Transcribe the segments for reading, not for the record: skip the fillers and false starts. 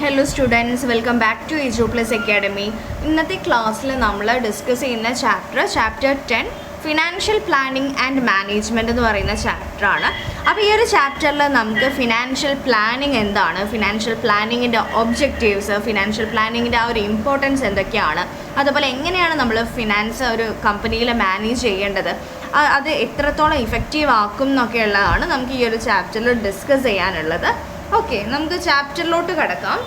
Hello students, welcome back to EJO Plus Academy. ഇന്നത്തെ ക്ലാസ്സിൽ നമ്മൾ ഡിസ്കസ് ചെയ്യുന്ന chapter 10 financial planning and management എന്ന് പറയുന്ന ചാപ്റ്ററാണ്. അപ്പോൾ ഈ ഒരു ചാപ്റ്ററിൽ നമുക്ക് ഫിനാൻഷ്യൽ പ്ലാനിങ് എന്താണ്, ഫിനാൻഷ്യൽ പ്ലാനിങ്ങിൻ്റെ ഒബ്ജക്റ്റീവ്സ്, ഫിനാൻഷ്യൽ പ്ലാനിങ്ങിൻ്റെ ആ ഒരു ഇമ്പോർട്ടൻസ് എന്തൊക്കെയാണ്, അതുപോലെ എങ്ങനെയാണ് നമ്മൾ ഫിനാൻസ് ഒരു കമ്പനിയിൽ മാനേജ് ചെയ്യേണ്ടത്, അത് എത്രത്തോളം ഇഫക്റ്റീവ് ആക്കും എന്നൊക്കെയുള്ളതാണ് നമുക്ക് ഈ ഒരു ചാപ്റ്ററിൽ ഡിസ്കസ് ചെയ്യാനുള്ളത്. ഓക്കെ, നമുക്ക് ചാപ്റ്ററിലോട്ട് കിടക്കാം.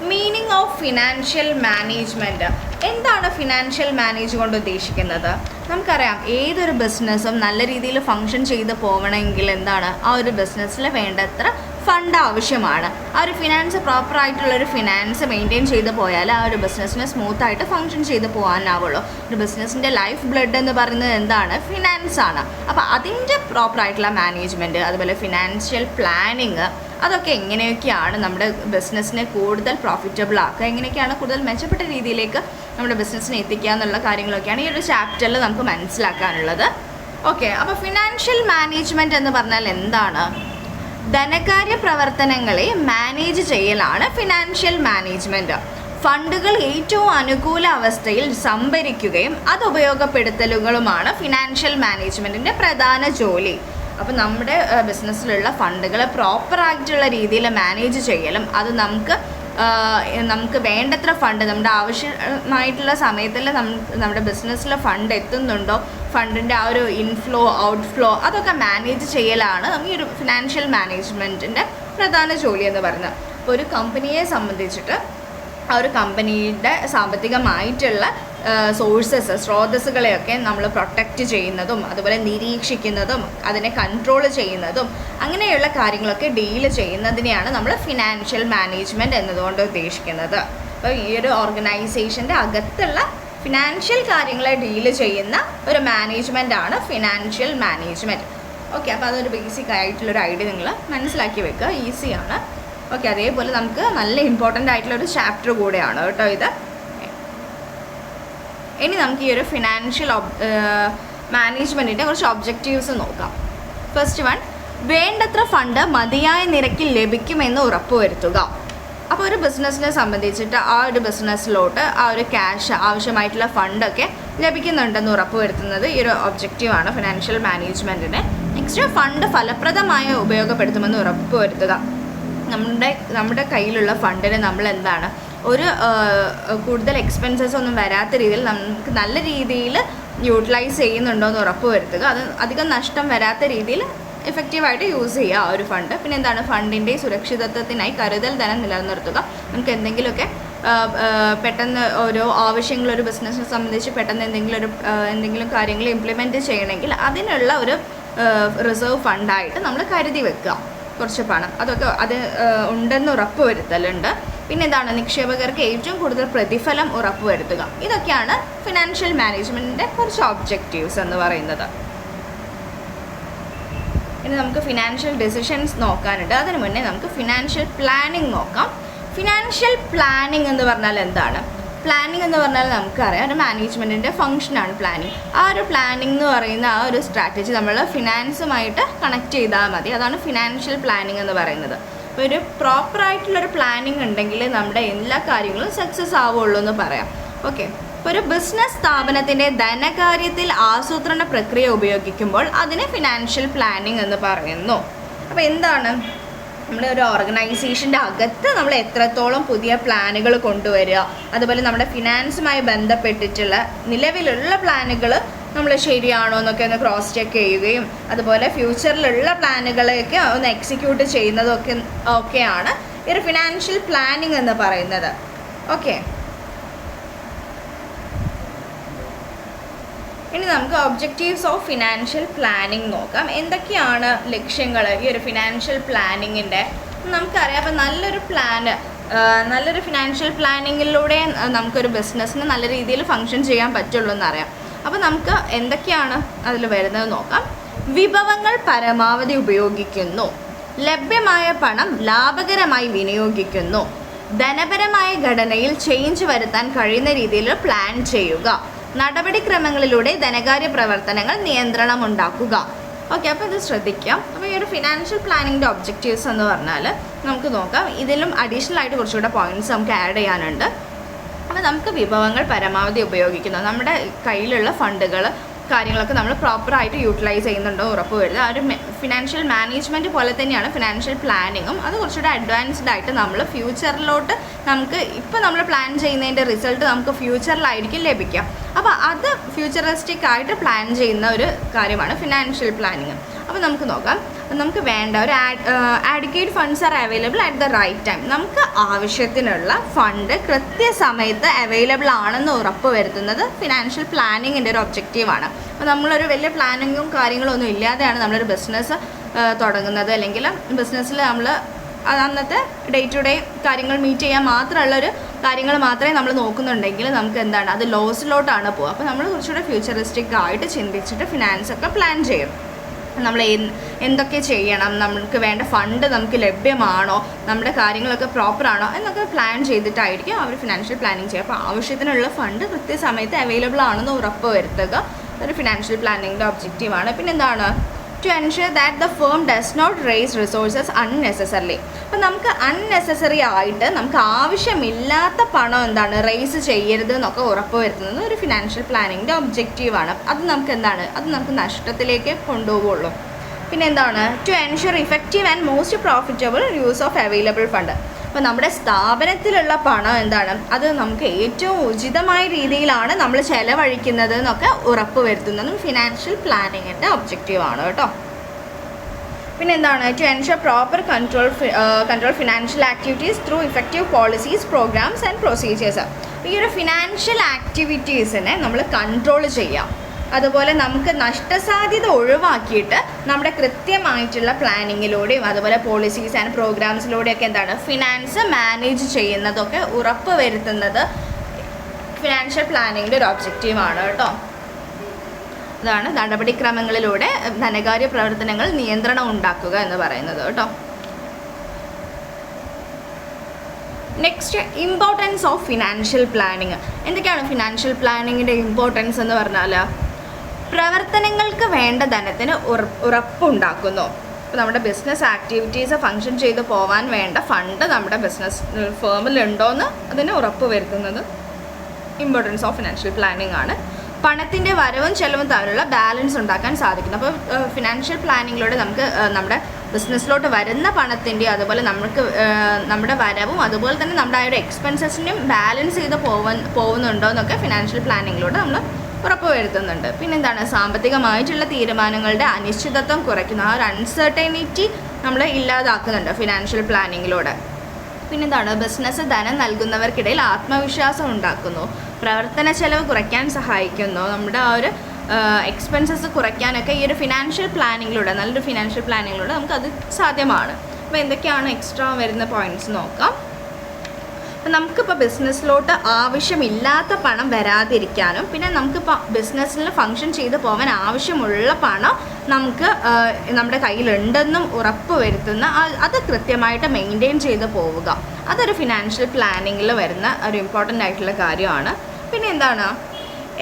Meaning of financial management. എന്താണ് ഫിനാൻഷ്യൽ മാനേജ് കൊണ്ട് ഉദ്ദേശിക്കുന്നത്? നമുക്കറിയാം, ഏതൊരു ബിസിനസ്സും നല്ല രീതിയിൽ ഫങ്ഷൻ ചെയ്ത് പോകണമെങ്കിൽ എന്താണ്, ആ ഒരു ബിസിനസ്സിൽ വേണ്ടത്ര ഫണ്ട് ആവശ്യമാണ്. ആ ഒരു ഫിനാൻസ് പ്രോപ്പറായിട്ടുള്ളൊരു ഫിനാൻസ് മെയിൻറ്റെയിൻ ചെയ്ത് പോയാൽ ആ ഒരു ബിസിനസ്സിന് സ്മൂത്തായിട്ട് ഫങ്ഷൻ ചെയ്ത് പോകാനാവുള്ളൂ. ഒരു ബിസിനസ്സിൻ്റെ ലൈഫ് ബ്ലഡ് എന്ന് പറയുന്നത് എന്താണ്? ഫിനാൻസ് ആണ്. അപ്പോൾ അതിൻ്റെ പ്രോപ്പറായിട്ടുള്ള മാനേജ്മെൻറ്റ്, അതുപോലെ ഫിനാൻഷ്യൽ പ്ലാനിങ്, അതൊക്കെ എങ്ങനെയൊക്കെയാണ് നമ്മുടെ ബിസിനസ്സിനെ കൂടുതൽ പ്രോഫിറ്റബിൾ ആക്കുക, എങ്ങനെയൊക്കെയാണ് കൂടുതൽ മെച്ചപ്പെട്ട രീതിയിലേക്ക് നമ്മുടെ ബിസിനസ്സിനെ എത്തിക്കുക എന്നുള്ള കാര്യങ്ങളൊക്കെയാണ് ഈ ഒരു ചാപ്റ്ററിൽ നമുക്ക് മനസ്സിലാക്കാനുള്ളത്. ഓക്കെ, അപ്പോൾ ഫിനാൻഷ്യൽ മാനേജ്മെൻറ്റ് എന്ന് പറഞ്ഞാൽ എന്താണ്? ധനകാര്യ പ്രവർത്തനങ്ങളെ മാനേജ് ചെയ്യലാണ് ഫിനാൻഷ്യൽ മാനേജ്മെൻറ്റ്. ഫണ്ടുകൾ ഏറ്റവും അനുകൂല അവസ്ഥയിൽ സംഭരിക്കുകയും അത് ഉപയോഗപ്പെടുത്തലുകളുമാണ് ഫിനാൻഷ്യൽ മാനേജ്മെൻറ്റിൻ്റെ പ്രധാന ജോലി. അപ്പോൾ നമ്മുടെ ബിസിനസ്സിലുള്ള ഫണ്ടുകൾ പ്രോപ്പറായിട്ടുള്ള രീതിയിൽ മാനേജ് ചെയ്യലും, അത് നമുക്ക് വേണ്ടത്ര ഫണ്ട് നമ്മുടെ ആവശ്യമായിട്ടുള്ള സമയത്തിൽ നമ്മുടെ ബിസിനസ്സിൽ ഫണ്ട് എത്തുന്നുണ്ടോ, ഫണ്ടിൻ്റെ ആ ഒരു ഇൻഫ്ലോ ഔട്ട്ഫ്ലോ അതൊക്കെ മാനേജ് ചെയ്യലാണ് ഈ ഒരു ഫിനാൻഷ്യൽ മാനേജ്മെൻറ്റിൻ്റെ പ്രധാന ജോലി എന്ന് പറയുന്നത്. അപ്പോൾ ഒരു കമ്പനിയെ സംബന്ധിച്ചിട്ട് ആ ഒരു കമ്പനിയുടെ സാമ്പത്തികമായിട്ടുള്ള സ്രോതസ്സുകളെയൊക്കെ നമ്മൾ പ്രൊട്ടക്റ്റ് ചെയ്യുന്നതും, അതുപോലെ നിരീക്ഷിക്കുന്നതും, അതിനെ കൺട്രോൾ ചെയ്യുന്നതും, അങ്ങനെയുള്ള കാര്യങ്ങളൊക്കെ ഡീൽ ചെയ്യുന്നതിനെയാണ് നമ്മൾ ഫിനാൻഷ്യൽ മാനേജ്മെൻറ്റ് എന്നതുകൊണ്ട് ഉദ്ദേശിക്കുന്നത്. അപ്പോൾ ഈ ഒരു ഓർഗനൈസേഷൻ്റെ അകത്തുള്ള ഫിനാൻഷ്യൽ കാര്യങ്ങളെ ഡീൽ ചെയ്യുന്ന ഒരു മാനേജ്മെൻറ്റാണ് ഫിനാൻഷ്യൽ മാനേജ്മെൻറ്റ്. ഓക്കെ, അപ്പോൾ അതൊരു ബേസിക് ആയിട്ടുള്ളൊരു ഐഡിയ നിങ്ങൾ മനസ്സിലാക്കി വെക്കുക, ഈസിയാണ്. ഓക്കെ, അതേപോലെ നമുക്ക് നല്ല ഇമ്പോർട്ടൻ്റ് ആയിട്ടുള്ളൊരു ചാപ്റ്റർ കൂടെയാണ് കേട്ടോ ഇത്. ഇനി നമുക്ക് ഈ ഒരു ഫിനാൻഷ്യൽ മാനേജ്മെൻറ്റിൻ്റെ കുറച്ച് ഒബ്ജക്റ്റീവ്സ് നോക്കാം. ഫസ്റ്റ് വൺ, വേണ്ടത്ര ഫണ്ട് മതിയായ നിരക്കിൽ ലഭിക്കുമെന്ന് ഉറപ്പുവരുത്തുക. അപ്പോൾ ഒരു ബിസിനസ്സിനെ സംബന്ധിച്ചിട്ട് ആ ഒരു ബിസിനസ്സിലോട്ട് ആ ഒരു ക്യാഷ്, ആവശ്യമായിട്ടുള്ള ഫണ്ടൊക്കെ ലഭിക്കുന്നുണ്ടെന്ന് ഉറപ്പുവരുത്തുന്നത് ഈ ഒരു ഒബ്ജക്റ്റീവാണ് ഫിനാൻഷ്യൽ മാനേജ്മെൻറ്റിന്. നെക്സ്റ്റ്, ഫണ്ട് ഫലപ്രദമായി ഉപയോഗപ്പെടുത്തുമെന്ന് ഉറപ്പുവരുത്തുക. നമ്മുടെ കയ്യിലുള്ള ഫണ്ടിന് നമ്മൾ എന്താണ്, ഒരു കൂടുതൽ എക്സ്പെൻസസ് ഒന്നും വരാത്ത രീതിയിൽ നമുക്ക് നല്ല രീതിയിൽ യൂട്ടിലൈസ് ചെയ്യുന്നുണ്ടോ എന്ന് ഉറപ്പ് വരുത്തുക. അത് അധികം നഷ്ടം വരാത്ത രീതിയിൽ എഫക്റ്റീവായിട്ട് യൂസ് ചെയ്യുക ആ ഒരു ഫണ്ട്. പിന്നെ എന്താണ്, ഫണ്ടിൻ്റെ സുരക്ഷിതത്വത്തിനായി കരുതൽ ധനം നിലനിർത്തുക. നമുക്ക് എന്തെങ്കിലുമൊക്കെ പെട്ടെന്ന് ഓരോ ആവശ്യങ്ങൾ, ഒരു ബിസിനസ്സിനെ സംബന്ധിച്ച് പെട്ടെന്ന് എന്തെങ്കിലും കാര്യങ്ങൾ ഇംപ്ലിമെൻറ്റ് ചെയ്യണമെങ്കിൽ അതിനുള്ള ഒരു റിസർവ് ഫണ്ടായിട്ട് നമ്മൾ കരുതി വെക്കുക കുറച്ച് പണം. അതൊക്കെ ഉണ്ടെന്ന് ഉറപ്പ് വരുത്തലുണ്ട്. പിന്നെ എന്താണ്, നിക്ഷേപകർക്ക് ഏറ്റവും കൂടുതൽ പ്രതിഫലം ഉറപ്പുവരുത്തുക. ഇതൊക്കെയാണ് ഫിനാൻഷ്യൽ മാനേജ്മെൻറ്റിൻ്റെ കുറച്ച് ഒബ്ജക്റ്റീവ്സ് എന്ന് പറയുന്നത്. ഇനി നമുക്ക് ഫിനാൻഷ്യൽ ഡിസിഷൻസ് നോക്കാനുണ്ട്. അതിനു മുന്നേ നമുക്ക് ഫിനാൻഷ്യൽ പ്ലാനിങ് നോക്കാം. ഫിനാൻഷ്യൽ പ്ലാനിങ് എന്ന് പറഞ്ഞാൽ എന്താണ്? പ്ലാനിങ് എന്ന് പറഞ്ഞാൽ നമുക്കറിയാം, ഒരു മാനേജ്മെൻറ്റിൻ്റെ ഫംഗ്ഷനാണ് പ്ലാനിങ്. ആ ഒരു പ്ലാനിങ് എന്ന് പറയുന്ന ആ ഒരു സ്ട്രാറ്റജി നമ്മൾ ഫിനാൻസുമായിട്ട് കണക്ട് ചെയ്താൽ മതി. അതാണ് ഫിനാൻഷ്യൽ പ്ലാനിങ് എന്ന് പറയുന്നത്. അപ്പോൾ ഒരു പ്രോപ്പറായിട്ടുള്ളൊരു പ്ലാനിങ് ഉണ്ടെങ്കിൽ നമ്മുടെ എല്ലാ കാര്യങ്ങളും സക്സസ് ആവുള്ളൂ എന്ന് പറയാം. ഓക്കെ, അപ്പോൾ ഒരു ബിസിനസ് സ്ഥാപനത്തിൻ്റെ ധനകാര്യത്തിൽ ആസൂത്രണ പ്രക്രിയ ഉപയോഗിക്കുമ്പോൾ അതിനെ ഫിനാൻഷ്യൽ പ്ലാനിങ് എന്ന് പറയുന്നു. അപ്പോൾ എന്താണ്, നമ്മുടെ ഒരു ഓർഗനൈസേഷൻ്റെ അകത്ത് നമ്മൾ എത്രത്തോളം പുതിയ പ്ലാനുകൾ കൊണ്ടുവരിക, അതുപോലെ നമ്മുടെ ഫിനാൻസുമായി ബന്ധപ്പെട്ടിട്ടുള്ള നിലവിലുള്ള പ്ലാനുകൾ നമ്മൾ ശരിയാണോ എന്നൊക്കെ ഒന്ന് ക്രോസ് ചെക്ക് ചെയ്യുകയും, അതുപോലെ ഫ്യൂച്ചറിലുള്ള പ്ലാനുകളെയൊക്കെ ഒന്ന് എക്സിക്യൂട്ട് ഒക്കെയാണ് ഈ ഒരു ഫിനാൻഷ്യൽ പ്ലാനിങ് എന്ന് പറയുന്നത്. ഓക്കെ, ഇനി നമുക്ക് ഒബ്ജക്റ്റീവ്സ് ഓഫ് ഫിനാൻഷ്യൽ പ്ലാനിങ് നോക്കാം. എന്തൊക്കെയാണ് ലക്ഷ്യങ്ങൾ ഈ ഒരു ഫിനാൻഷ്യൽ പ്ലാനിങ്ങിൻ്റെ? നമുക്കറിയാം, അപ്പോൾ നല്ലൊരു ഫിനാൻഷ്യൽ പ്ലാനിങ്ങിലൂടെ നമുക്കൊരു ബിസിനസ്സിന് നല്ല രീതിയിൽ ഫങ്ഷൻ ചെയ്യാൻ പറ്റുള്ളൂ എന്നറിയാം. അപ്പോൾ നമുക്ക് എന്തൊക്കെയാണ് അതിൽ വരുന്നത് നോക്കാം. വിഭവങ്ങൾ പരമാവധി ഉപയോഗിക്കുന്നു, ലഭ്യമായ പണം ലാഭകരമായി വിനിയോഗിക്കുന്നു, ധനപരമായ ഘടനയിൽ ചേഞ്ച് വരുത്താൻ കഴിയുന്ന രീതിയിൽ പ്ലാൻ ചെയ്യുക, നടപടിക്രമങ്ങളിലൂടെ ധനകാര്യ പ്രവർത്തനങ്ങൾ നിയന്ത്രണമുണ്ടാക്കുക, ഓക്കെ, അപ്പോൾ ഇത് ശ്രദ്ധിക്കാം. അപ്പോൾ ഈ ഒരു ഫിനാൻഷ്യൽ പ്ലാനിങ്ങിൻ്റെ ഒബ്ജക്റ്റീവ്സ് എന്ന് പറഞ്ഞാൽ നമുക്ക് നോക്കാം. ഇതിലും അഡീഷണൽ ആയിട്ട് കുറച്ചുകൂടെ പോയിൻറ്റ്സ് നമുക്ക് ആഡ് ചെയ്യാനുണ്ട്. അപ്പോൾ നമുക്ക് വിഭവങ്ങൾ പരമാവധി ഉപയോഗിക്കുന്നു, നമ്മുടെ കയ്യിലുള്ള ഫണ്ടുകൾ കാര്യങ്ങളൊക്കെ നമ്മൾ പ്രോപ്പറായിട്ട് യൂട്ടിലൈസ് ചെയ്യുന്നുണ്ടോ ഉറപ്പ് വരുന്നത്. ആ ഒരു ഫിനാൻഷ്യൽ മാനേജ്മെൻറ്റ് പോലെ തന്നെയാണ് ഫിനാൻഷ്യൽ പ്ലാനിങ്ങും. അത് കുറച്ചുകൂടെ അഡ്വാൻസ്ഡ് ആയിട്ട് നമ്മൾ ഫ്യൂച്ചറിലോട്ട് നമുക്ക് ഇപ്പോൾ നമ്മൾ പ്ലാൻ ചെയ്യുന്നതിൻ്റെ റിസൾട്ട് നമുക്ക് ഫ്യൂച്ചറിലായിരിക്കും ലഭിക്കുക. അപ്പോൾ അത് ഫ്യൂച്ചറിസ്റ്റിക് ആയിട്ട് പ്ലാൻ ചെയ്യുന്ന ഒരു കാര്യമാണ് ഫിനാൻഷ്യൽ പ്ലാനിങ്. അപ്പോൾ നമുക്ക് നോക്കാം. നമുക്ക് വേണ്ട ഒരു adequate funds are available at the right time. നമുക്ക് ആവശ്യത്തിനുള്ള ഫണ്ട് കൃത്യസമയത്ത് അവൈലബിൾ ആണെന്ന് ഉറപ്പ് വരുത്തുന്നത് ഫിനാൻഷ്യൽ പ്ലാനിങ്ങിൻ്റെ ഒരു ഒബ്ജക്റ്റീവാണ്. അപ്പോൾ നമ്മളൊരു വലിയ പ്ലാനിങ്ങും കാര്യങ്ങളും ഒന്നും ഇല്ലാതെയാണ് നമ്മളൊരു ബിസിനസ് തുടങ്ങുന്നത്, അല്ലെങ്കിൽ ബിസിനസ്സിൽ നമ്മൾ അന്നത്തെ ഡേ ടു ഡേ കാര്യങ്ങൾ മീറ്റ് ചെയ്യാൻ മാത്രമുള്ളൊരു കാര്യങ്ങൾ മാത്രമേ നമ്മൾ നോക്കുന്നുണ്ടെങ്കിൽ നമുക്ക് എന്താണ് അത് ലോസിലോട്ടാണ് പോകുക. അപ്പോൾ നമ്മൾ കുറച്ചുകൂടെ ഫ്യൂച്ചറിസ്റ്റിക് ആയിട്ട് ചിന്തിച്ചിട്ട് ഫിനാൻസൊക്കെ പ്ലാൻ ചെയ്യും. നമ്മൾ എന്തൊക്കെ ചെയ്യണം, നമുക്ക് വേണ്ട ഫണ്ട് നമുക്ക് ലഭ്യമാണോ, നമ്മുടെ കാര്യങ്ങളൊക്കെ പ്രോപ്പറാണോ എന്നൊക്കെ പ്ലാൻ ചെയ്തിട്ടായിരിക്കും അവർ ഫിനാൻഷ്യൽ പ്ലാനിങ് ചെയ്യുക. അപ്പോൾ ആവശ്യത്തിനുള്ള ഫണ്ട് കൃത്യസമയത്ത് അവൈലബിൾ ആണെന്ന് ഉറപ്പ് വരുത്തുക ഒരു ഫിനാൻഷ്യൽ പ്ലാനിങ്ങിൻ്റെ ഒബ്ജക്റ്റീവാണ്. പിന്നെ എന്താണ്, to ensure that the firm does not raise resources unnecessarily. അപ്പോൾ നമുക്ക് അൺനെസസറി ആയിട്ട് നമുക്ക് ആവശ്യമില്ലാത്ത പണം എന്താണ് റേസ് ചെയ്യരുത് എന്നൊക്കെ ഉറപ്പ് വരുത്തുന്നത് ഒരു ഫിനാൻഷ്യൽ പ്ലാനിങ്ങിൻ്റെ ഒബ്ജക്റ്റീവാണ്. അത് നമുക്ക് എന്താണ്, അത് നമുക്ക് നഷ്ടത്തിലേക്ക് കൊണ്ടുപോകുള്ളൂ. പിന്നെ എന്താണ്, to ensure effective and most profitable use of available fund. അപ്പോൾ നമ്മുടെ സ്ഥാപനത്തിലുള്ള പണം എന്താണ് അത് നമുക്ക് ഏറ്റവും ഉചിതമായ രീതിയിലാണ് നമ്മൾ ചെലവഴിക്കുന്നത് എന്നൊക്കെ ഉറപ്പ് വരുത്തുന്നതും ഫിനാൻഷ്യൽ പ്ലാനിങ്ങിൻ്റെ ഒബ്ജക്റ്റീവാണ് കേട്ടോ. പിന്നെ എന്താണ്, to ensure proper control financial activities through effective policies programs and procedures. ഈ ഒരു ഫിനാൻഷ്യൽ ആക്ടിവിറ്റീസിനെ നമ്മൾ കൺട്രോൾ ചെയ്യാം. അതുപോലെ നമുക്ക് നഷ്ടസാധ്യത ഒഴിവാക്കിയിട്ട് നമ്മുടെ കൃത്യമായിട്ടുള്ള പ്ലാനിങ്ങിലൂടെയും അതുപോലെ പോളിസീസ് ആൻഡ് പ്രോഗ്രാംസിലൂടെയൊക്കെ എന്താണ് ഫിനാൻസ് മാനേജ് ചെയ്യുന്നതൊക്കെ ഉറപ്പ് വരുത്തുന്നത് ഫിനാൻഷ്യൽ പ്ലാനിങ്ങിൻ്റെ ഒരു ഒബ്ജക്റ്റീവാണ് കേട്ടോ. അതാണ് നടപടിക്രമങ്ങളിലൂടെ ധനകാര്യ പ്രവർത്തനങ്ങൾ നിയന്ത്രണം ഉണ്ടാക്കുക എന്ന് പറയുന്നത് കേട്ടോ. Next, importance of financial planning. എന്തൊക്കെയാണ് ഫിനാൻഷ്യൽ പ്ലാനിങ്ങിൻ്റെ ഇമ്പോർട്ടൻസ് എന്ന് പറഞ്ഞാൽ, പ്രവർത്തനങ്ങൾക്ക് വേണ്ട ധനത്തിന് ഉറപ്പുണ്ടാക്കുന്നു. ഇപ്പോൾ നമ്മുടെ ബിസിനസ് ആക്ടിവിറ്റീസ് ഫങ്ഷൻ ചെയ്ത് പോകാൻ വേണ്ട ഫണ്ട് നമ്മുടെ ബിസിനസ് ഫേമിലുണ്ടോയെന്ന് അതിന് ഉറപ്പ് വരുത്തുന്നത് ഇമ്പോർട്ടൻസ് ഓഫ് ഫിനാൻഷ്യൽ പ്ലാനിങ് ആണ്. പണത്തിൻ്റെ വരവും ചെലവും തമ്മിലുള്ള ബാലൻസ് ഉണ്ടാക്കാൻ സാധിക്കുന്നു. അപ്പോൾ ഫിനാൻഷ്യൽ പ്ലാനിങ്ങിലൂടെ നമുക്ക് നമ്മുടെ ബിസിനസ്സിലോട്ട് വരുന്ന പണത്തിൻ്റെ അതുപോലെ നമുക്ക് നമ്മുടെ വരവും അതുപോലെ തന്നെ നമ്മുടെ ആ ഒരു എക്സ്പെൻസസിനെയും ബാലൻസ് ചെയ്ത് പോകുന്നുണ്ടോ എന്നൊക്കെ ഫിനാൻഷ്യൽ പ്ലാനിങ്ങിലൂടെ നമ്മൾ ഉറപ്പ് വരുത്തുന്നുണ്ട്. പിന്നെന്താണ്, സാമ്പത്തികമായിട്ടുള്ള തീരുമാനങ്ങളുടെ അനിശ്ചിതത്വം കുറയ്ക്കുന്ന ആ ഒരു അൺസർട്ടനിറ്റി നമ്മൾ ഇല്ലാതാക്കുന്നുണ്ട് ഫിനാൻഷ്യൽ പ്ലാനിങ്ങിലൂടെ. പിന്നെന്താണ്, ബിസിനസ് ധനം നൽകുന്നവർക്കിടയിൽ ആത്മവിശ്വാസം ഉണ്ടാക്കുന്നു, പ്രവർത്തന ചെലവ് കുറയ്ക്കാൻ സഹായിക്കുന്നു, നമ്മുടെ ആ ഒരു എക്സ്പെൻസസ് കുറയ്ക്കാനൊക്കെ ഈ ഒരു ഫിനാൻഷ്യൽ പ്ലാനിങ്ങിലൂടെ നല്ലൊരു ഫിനാൻഷ്യൽ പ്ലാനിങ്ങിലൂടെ നമുക്കത് സാധ്യമാണ്. അപ്പോൾ എന്തൊക്കെയാണ് എക്സ്ട്രാ വരുന്ന പോയിൻറ്റ്സ് നോക്കാം. അപ്പം നമുക്കിപ്പോൾ ബിസിനസ്സിലോട്ട് ആവശ്യമില്ലാത്ത പണം വരാതിരിക്കാനും പിന്നെ നമുക്കിപ്പോൾ ബിസിനസ്സിൽ ഫങ്ഷൻ ചെയ്ത് പോകാൻ ആവശ്യമുള്ള പണം നമുക്ക് നമ്മുടെ കയ്യിലുണ്ടെന്നും ഉറപ്പ് വരുത്തുന്ന അത് കൃത്യമായിട്ട് മെയിൻറ്റെയിൻ ചെയ്ത് പോവുക, അതൊരു ഫിനാൻഷ്യൽ പ്ലാനിങ്ങിൽ വരുന്ന ഒരു ഇമ്പോർട്ടൻ്റ് ആയിട്ടുള്ള കാര്യമാണ്. പിന്നെ എന്താണ്,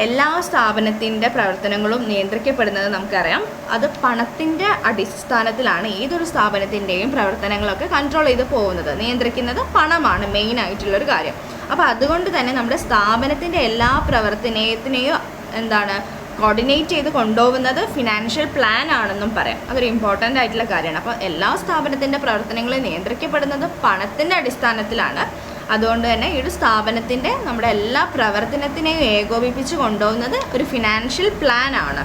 എല്ലാ സ്ഥാപനത്തിൻ്റെ പ്രവർത്തനങ്ങളും നിയന്ത്രിക്കപ്പെടുന്നത് നമുക്കറിയാം. അത് പണത്തിൻ്റെ അടിസ്ഥാനത്തിലാണ് ഏതൊരു സ്ഥാപനത്തിൻ്റെയും പ്രവർത്തനങ്ങളൊക്കെ കൺട്രോൾ ചെയ്ത് പോകുന്നത്. നിയന്ത്രിക്കുന്നത് പണമാണ് മെയിനായിട്ടുള്ളൊരു കാര്യം. അപ്പോൾ അതുകൊണ്ട് തന്നെ നമ്മുടെ സ്ഥാപനത്തിൻ്റെ എല്ലാ പ്രവർത്തനത്തിനെയും എന്താണ് കോർഡിനേറ്റ് ചെയ്ത് കൊണ്ടുപോകുന്നത് ഫിനാൻഷ്യൽ പ്ലാൻ ആണെന്നും പറയാം. അതൊരു ഇമ്പോർട്ടൻ്റ് ആയിട്ടുള്ള കാര്യമാണ്. അപ്പോൾ എല്ലാ സ്ഥാപനത്തിൻ്റെ പ്രവർത്തനങ്ങളും നിയന്ത്രിക്കപ്പെടുന്നത് പണത്തിൻ്റെ അടിസ്ഥാനത്തിലാണ്. അതുകൊണ്ട് തന്നെ ഈ ഒരു സ്ഥാപനത്തിൻ്റെ നമ്മുടെ എല്ലാ പ്രവർത്തനത്തിനെയും ഏകോപിപ്പിച്ച് കൊണ്ടുപോകുന്നത് ഒരു ഫിനാൻഷ്യൽ പ്ലാൻ ആണ്.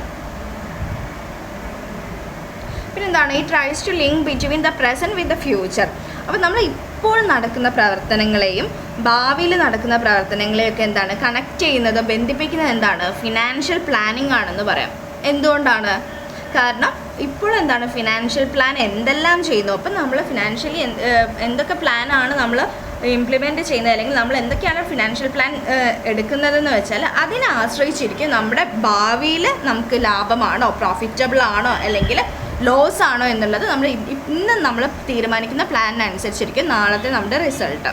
പിന്നെന്താണ്, ഈ tries to link between the present with the future. അപ്പോൾ നമ്മൾ ഇപ്പോൾ നടക്കുന്ന പ്രവർത്തനങ്ങളെയും ഭാവിയിൽ നടക്കുന്ന പ്രവർത്തനങ്ങളെയൊക്കെ എന്താണ് കണക്ട് ചെയ്യുന്നത്, ബന്ധിപ്പിക്കുന്നത് എന്താണ് ഫിനാൻഷ്യൽ പ്ലാനിങ് ആണെന്ന് പറയാം. എന്തുകൊണ്ടാണ്? കാരണം ഇപ്പോൾ എന്താണ് ഫിനാൻഷ്യൽ പ്ലാൻ എന്തെല്ലാം ചെയ്യുന്നു, അപ്പം നമ്മൾ ഫിനാൻഷ്യലി എന്തൊക്കെ പ്ലാനാണ് നമ്മൾ ഇംപ്ലിമെൻറ്റ് ചെയ്യുന്നത്, അല്ലെങ്കിൽ നമ്മൾ എന്തൊക്കെയാണ് ഫിനാൻഷ്യൽ പ്ലാൻ എടുക്കുന്നതെന്ന് വെച്ചാൽ അതിനെ ആശ്രയിച്ചിരിക്കും നമ്മുടെ ഭാവിയിൽ നമുക്ക് ലാഭമാണോ പ്രോഫിറ്റബിൾ ആണോ അല്ലെങ്കിൽ ലോസ് ആണോ എന്നുള്ളത് നമ്മൾ ഇന്ന് നമ്മൾ തീരുമാനിക്കുന്ന പ്ലാനിനനുസരിച്ചിരിക്കും നാളത്തെ നമ്മുടെ റിസൾട്ട്.